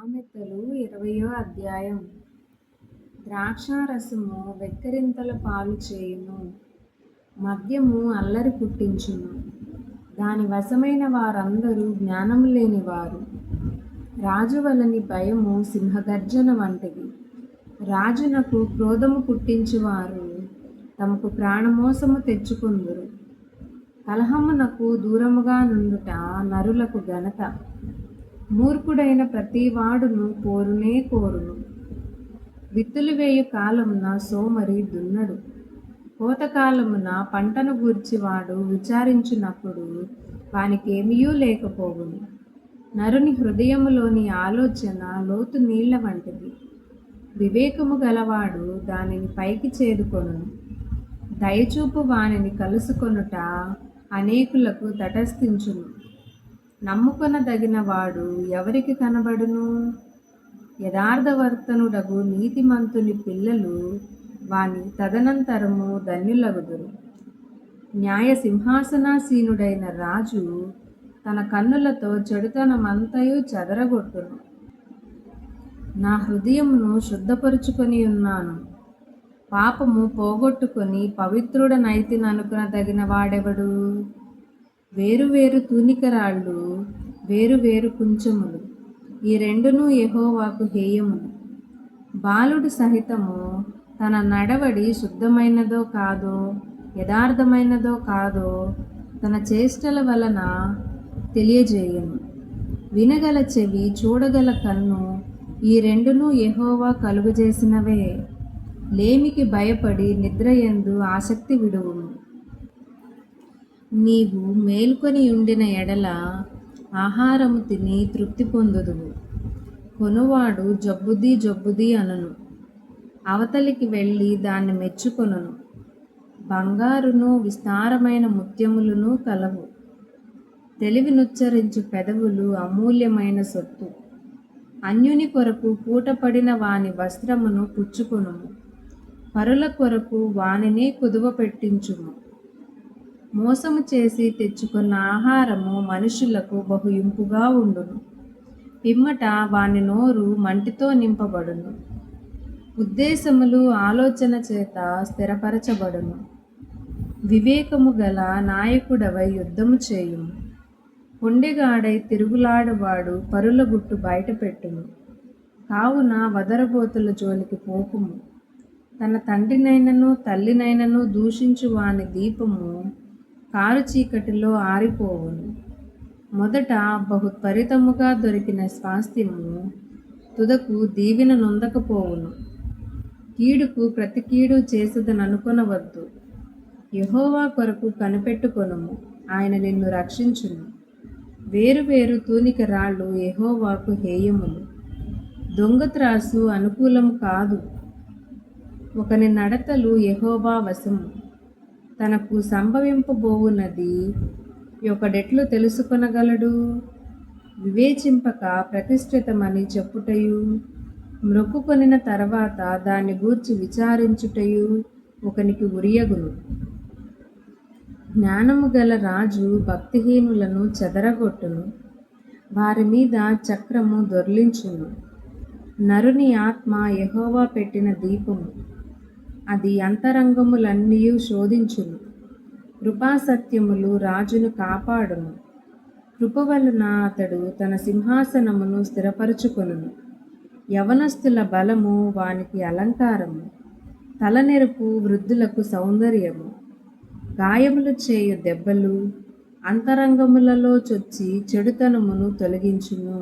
సామెతలు 20వ అధ్యాయం. ద్రాక్షారసము వెక్కిరింతల పాలు చేయును, మద్యము అల్లరి పుట్టించును. దాని వశమైన వారందరూ జ్ఞానము లేనివారు. రాజు వలని భయము సింహగర్జన వంటిది. రాజునకు క్రోధము పుట్టించువారు తమకు ప్రాణమోసము తెచ్చుకొందురు. కలహమునకు దూరముగా నుండుట నరులకు ఘనత. మూర్ఖుడైన ప్రతివాడును కోరునే కోరును. విత్తులు వేయు కాలమున సోమరి దున్నడు. కోతకాలమున పంటను గూర్చి వాడు విచారించునప్పుడు వానికేమియూ లేకపోవును. నరుని హృదయములోని ఆలోచన లోతు నీళ్ల వంటిది. వివేకము గలవాడు దానిని పైకి చేదుకొనును. దయచూపు వానిని కలుసుకొనుట అనేకులకు తటస్థించును. నమ్ముకొనదగిన వాడు ఎవరికి కనబడును? యథార్థవర్తనుడగు నీతిమంతుని పిల్లలు వాని తదనంతరము ధన్యులగుదురు. న్యాయ సింహాసనాసీనుడైన రాజు తన కన్నులతో చెడుతనమంతయు చెదరగొట్టును. నా హృదయమును శుద్ధపరుచుకొని ఉన్నాను, పాపము పోగొట్టుకొని పవిత్రుడనైతిననుకొనదగిన వాడెవడు? వేరువేరు తూనికరాళ్ళు, వేరువేరు కుంచములు, ఈ రెండును యెహోవాకు హేయములు. బాలుడు సహితము తన నడవడి శుద్ధమైనదో కాదో, యథార్థమైనదో కాదో తన చేష్టల వలన తెలియజేయను. వినగల చెవి, చూడగల కన్ను, ఈ రెండును యెహోవా కలుగజేసినవే. లేమికి భయపడి నిద్రయందు ఆసక్తి విడువుము. నీవు మేల్కొని ఉండిన ఎడల ఆహారము తిని తృప్తి పొందుదువు. కొనువాడు జబ్బుది అనును, అవతలికి వెళ్ళి దాన్ని మెచ్చుకొనును. బంగారును విస్తారమైన ముత్యములను కలవు. తెలివినుచ్చరించు పెదవులు అమూల్యమైన సొత్తు. అన్యుని కొరకు పూటపడిన వాని వస్త్రమును పుచ్చుకొనుము. పరుల కొరకు వానినే కుదువ పెట్టించుము. మోసము చేసి తెచ్చుకున్న ఆహారము మనుషులకు బహు ఇంపుగా ఉండును. పిమ్మట వాని నోరు మంటితో నింపబడును. ఉద్దేశములు ఆలోచన చేత స్థిరపరచబడును. వివేకము గల నాయకుడవై యుద్ధము చేయుము. కొండెగాడై తిరుగులాడువాడు పరుల గుట్టు బయటపెట్టును. కావున వదరబోతుల జోలికి పోకుము. తన తండ్రినైనను తల్లినైనను దూషించు వాని దీపము కారు చీకటిలో ఆరిపోవును. మొదట బహు త్వరితముగా దొరికిన స్వాస్థ్యము తుదకు దీవెన నొందకపోవును. కీడుకు ప్రతి కీడు చేసదననుకొనవద్దు. యెహోవా కొరకు కనిపెట్టుకొనుము, ఆయన నిన్ను రక్షించును. వేరువేరు తూనిక రాళ్ళు యెహోవాకు హేయములు. దొంగత్రాసు అనుకూలము కాదు. ఒకని నడతలు యెహోవా వశము. తనకు సంభవింపబోవున్నది ఒకడెట్లు తెలుసుకొనగలడు? వివేచింపక ప్రతిష్ఠితమని చెప్పుటయు, మ్రొక్కుకొనిన తర్వాత దాన్ని గూర్చి విచారించుటయు ఒకనికి ఉరియగును. జ్ఞానము గల రాజు భక్తిహీనులను చెదరగొట్టును. వారి మీద చక్రము దొర్లించును. నరుని ఆత్మ యెహోవా పెట్టిన దీపము, అది అంతరంగములన్నీయు శోధించును. కృపాసత్యములు రాజును కాపాడును. కృప వలన అతడు తన సింహాసనమును స్థిరపరచుకొనును. యవనస్తుల బలము వానికి అలంకారము. తలనెరుపు వృద్ధులకు సౌందర్యము. గాయములు చేయు దెబ్బలు అంతరంగములలో చొచ్చి చెడుతనమును తొలగించును.